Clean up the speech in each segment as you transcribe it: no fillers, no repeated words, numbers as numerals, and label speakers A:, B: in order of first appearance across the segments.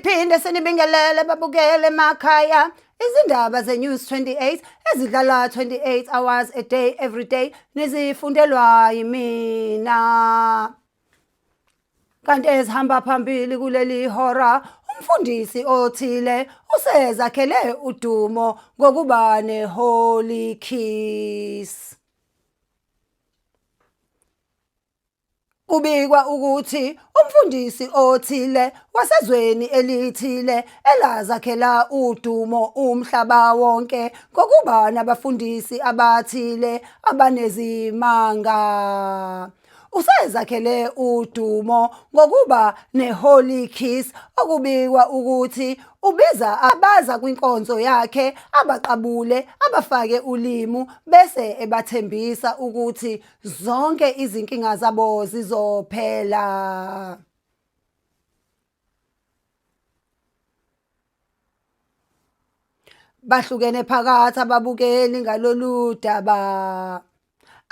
A: Siphinde sinibingelele babukele emakhaya izindaba ze-News 28 ezidlala 28 hours a day every day nizifundelwa yimina. Kanti ezihamba phambili kuleli hora umfundisi othile usezakhele udumo ngokuba ne-Holy Kiss. Kubikwa ukuthi umfundisi othile wasezweni elithile elazakhela udumo umhlaba wonke ngokuba nabafundisi abathile abanezimanga. Usezakhele udumo ngokuba ne-Holy Kiss okubikwa ukuthi ubiza abaza kwinkonzo yakhe abaqabule abafake ulimu bese ebathembisa ukuthi zonke izinkinga zabo zizophela. Bahlukene phakathi ababukeli ngalolu daba.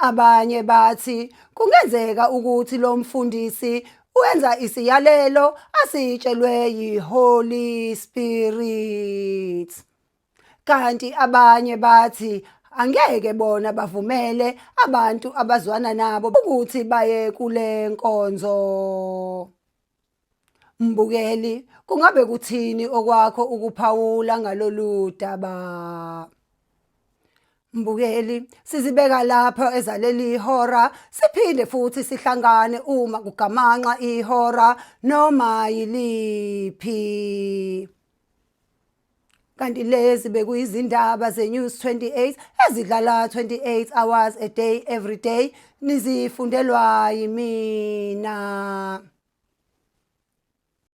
A: Abanye bathi kungenzeka ukuthi lo mfundisi wenza isiyalelo asitshelwe yi-Holy Spirit. Kanti abanye bathi angeke bona bavumele abantu abazwana nabo ukuthi baye kule nkonzo. Mbukeli, kungabe kuthini okwakho ukuphawula ngalolu daba? Mbukeli, sizibeka lapho ezaleli ihora siphinde futhi sihlangane uma kugamanxa ihora noma yiliphi. Kanti lezi bekuyizindaba ze-News 28 ezidlala 28 hours a day every day nizifundelwa yimina.